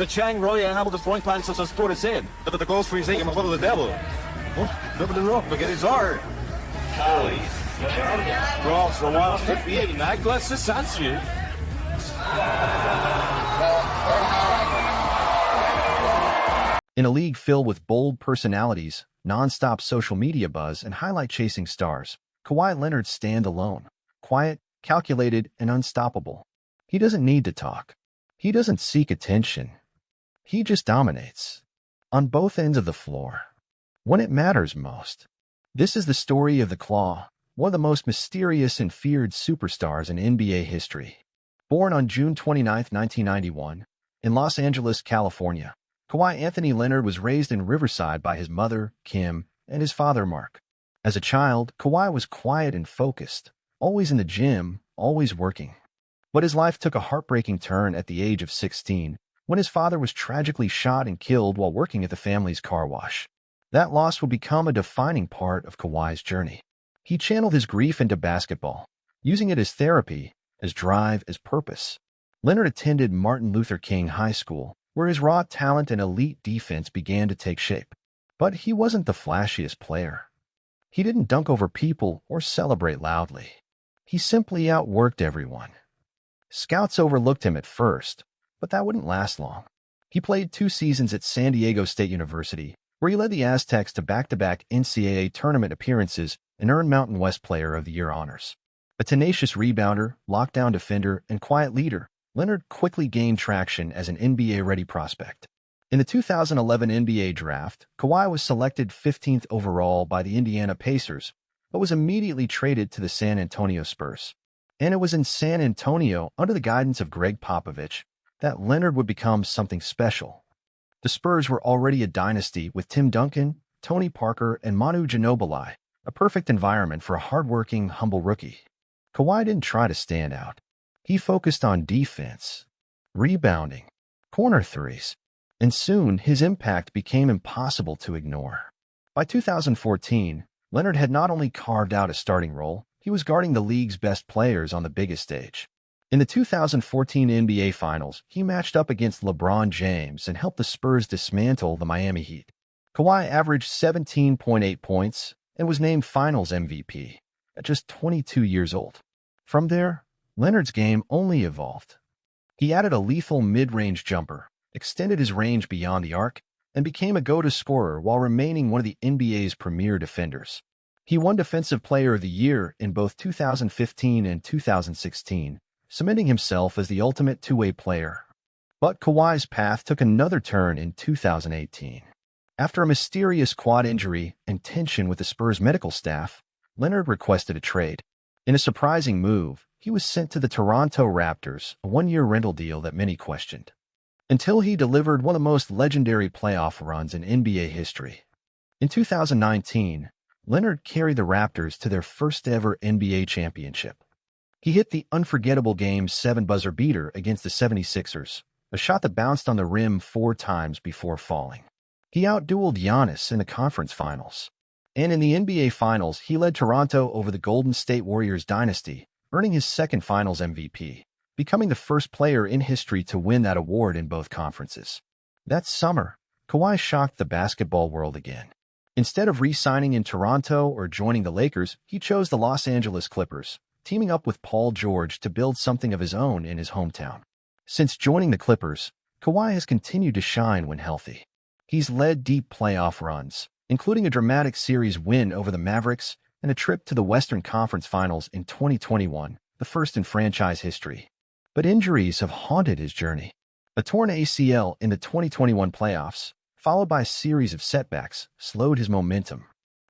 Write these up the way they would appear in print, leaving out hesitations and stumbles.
The Chang Roy and Hamilton throwing pan such as put us in. But the goals for his game and follow the devil. Oh, double it up, again his art. Cross the one, NBA, Naglas, Sansu. In a league filled with bold personalities, non-stop social media buzz, and highlight-chasing stars, Kawhi Leonard stands alone, quiet, calculated, and unstoppable. He doesn't need to talk. He doesn't seek attention. He just dominates. On both ends of the floor. When it matters most. This is the story of the Claw, one of the most mysterious and feared superstars in NBA history. Born on June 29, 1991, in Los Angeles, California, Kawhi Anthony Leonard was raised in Riverside by his mother, Kim, and his father, Mark. As a child, Kawhi was quiet and focused, always in the gym, always working. But his life took a heartbreaking turn at the age of 16, when his father was tragically shot and killed while working at the family's car wash. That loss would become a defining part of Kawhi's journey. He channeled his grief into basketball, using it as therapy, as drive, as purpose. Leonard attended Martin Luther King High School, where his raw talent and elite defense began to take shape. But he wasn't the flashiest player. He didn't dunk over people or celebrate loudly. He simply outworked everyone. Scouts overlooked him at first, but that wouldn't last long. He played 2 seasons at San Diego State University, where he led the Aztecs to back-to-back NCAA tournament appearances and earned Mountain West Player of the Year honors. A tenacious rebounder, lockdown defender, and quiet leader, Leonard quickly gained traction as an NBA-ready prospect. In the 2011 NBA draft, Kawhi was selected 15th overall by the Indiana Pacers, but was immediately traded to the San Antonio Spurs. And it was in San Antonio, under the guidance of Greg Popovich, that Leonard would become something special. The Spurs were already a dynasty with Tim Duncan, Tony Parker, and Manu Ginobili, a perfect environment for a hardworking, humble rookie. Kawhi didn't try to stand out. He focused on defense, rebounding, corner threes, and soon his impact became impossible to ignore. By 2014, Leonard had not only carved out a starting role, he was guarding the league's best players on the biggest stage. In the 2014 NBA Finals, he matched up against LeBron James and helped the Spurs dismantle the Miami Heat. Kawhi averaged 17.8 points and was named Finals MVP at just 22 years old. From there, Leonard's game only evolved. He added a lethal mid-range jumper, extended his range beyond the arc, and became a go-to scorer while remaining one of the NBA's premier defenders. He won Defensive Player of the Year in both 2015 and 2016, cementing himself as the ultimate two-way player. But Kawhi's path took another turn in 2018. After a mysterious quad injury and tension with the Spurs medical staff, Leonard requested a trade. In a surprising move, he was sent to the Toronto Raptors, a one-year rental deal that many questioned. Until he delivered one of the most legendary playoff runs in NBA history. In 2019, Leonard carried the Raptors to their first-ever NBA championship. He hit the unforgettable Game 7 buzzer beater against the 76ers, a shot that bounced on the rim 4 times before falling. He outdueled Giannis in the conference finals. And in the NBA Finals, he led Toronto over the Golden State Warriors dynasty, earning his second Finals MVP, becoming the first player in history to win that award in both conferences. That summer, Kawhi shocked the basketball world again. Instead of re-signing in Toronto or joining the Lakers, he chose the Los Angeles Clippers, teaming up with Paul George to build something of his own in his hometown. Since joining the Clippers, Kawhi has continued to shine when healthy. He's led deep playoff runs, including a dramatic series win over the Mavericks and a trip to the Western Conference Finals in 2021, the first in franchise history. But injuries have haunted his journey. A torn ACL in the 2021 playoffs, followed by a series of setbacks, slowed his momentum.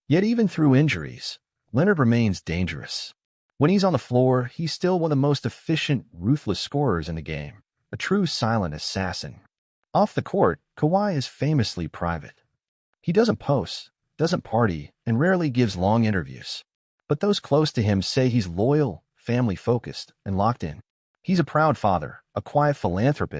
Yet even through injuries, Leonard remains dangerous. When he's on the floor, he's still one of the most efficient, ruthless scorers in the game, a true silent assassin. Off the court, Kawhi is famously private. He doesn't post, doesn't party, and rarely gives long interviews. But those close to him say he's loyal, family-focused, and locked in. He's a proud father, a quiet philanthropist,